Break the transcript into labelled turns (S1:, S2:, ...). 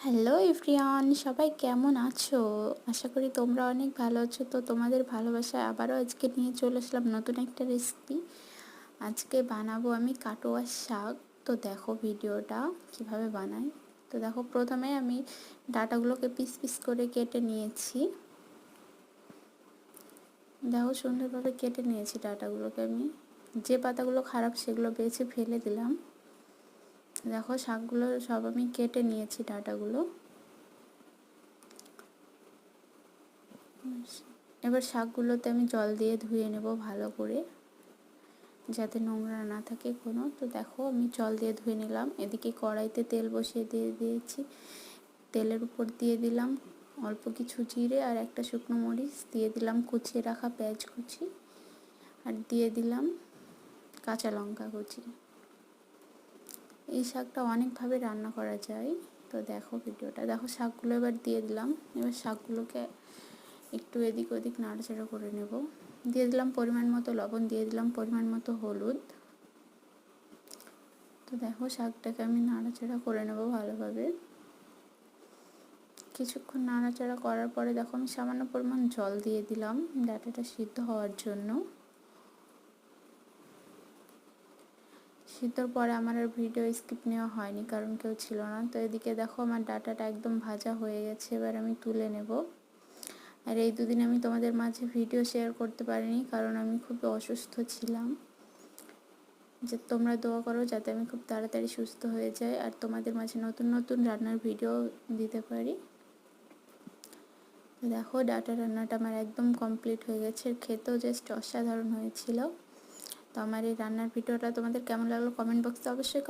S1: Hello everyone, সবাই কেমন আছো? আশা করি তোমরা অনেক ভালো আছো। তো তোমাদের ভালোবাসায় আবারও আজকে নিয়ে চলে আসলাম নতুন একটা রেসিপি। আজকে বানাবো আমি কাটোয়া শাক। তো দেখো ভিডিওটা কিভাবে বানাই। তো দেখো, প্রথমে আমি ডাঁটাগুলোকে পিস পিস করে কেটে নিয়েছি। দেখো সুন্দরভাবে কেটে নিয়েছি ডাঁটাগুলোকে। আমি যে পাতাগুলো খারাপ সেগুলো বেছে ফেলে দিলাম। দেখো শাকগুলো সব আমি কেটে নিয়েছি ডাঁটাগুলো। এবার শাকগুলোতে আমি জল দিয়ে ধুয়ে নেব ভালো করে, যাতে নোংরা না থাকে কোনো। তো দেখো আমি জল দিয়ে ধুয়ে নিলাম। এদিকে কড়াইতে তেল বসিয়ে দিয়েছি। তেলের উপর দিয়ে দিলাম অল্প কিছু জিরে আর একটা শুকনো মরিচ, দিয়ে দিলাম কুচিয়ে রাখা পেঁয়াজ কুচি, আর দিয়ে দিলাম কাঁচা লঙ্কা কুচি। এই শাকটা অনেকভাবে রান্না করা যায়। তো দেখো ভিডিওটা, দেখো শাকগুলো এবার দিয়ে দিলাম। এবার শাকগুলোকে একটু এদিক ওদিক নাড়াচাড়া করে নেব। দিয়ে দিলাম পরিমাণ মতো লবণ, দিয়ে দিলাম পরিমাণ মতো হলুদ। তো দেখো শাকটাকে আমি নাড়াচাড়া করে নেব ভালোভাবে। কিছুক্ষণ নাড়াচাড়া করার পরে দেখো আমি সামান্য পরিমাণ জল দিয়ে দিলাম ডাঁটাটা সিদ্ধ হওয়ার জন্য। সিদ্ধর পরে আমার আর ভিডিও স্কিপ নেওয়া হয়নি, কারণ কেউ ছিল না। তো এদিকে দেখো আমার ডাঁটাটা একদম ভাজা হয়ে গেছে। এবার আমি তুলে নেব। আর এই দুদিন আমি তোমাদের মাঝে ভিডিও শেয়ার করতে পারিনি, কারণ আমি খুব অসুস্থ ছিলাম। যে তোমরা দোয়া করো যাতে আমি খুব তাড়াতাড়ি সুস্থ হয়ে যাই আর তোমাদের মাঝে নতুন নতুন রান্নার ভিডিও দিতে পারি। দেখো ডাঁটা রান্নাটা আমার একদম কমপ্লিট হয়ে গেছে। খেতেও জাস্ট অসাধারণ হয়েছিল। তো আমার এই রান্নার ভিডিওটা তোমাদের কেমন লাগলো কমেন্ট বক্সে অবশ্যই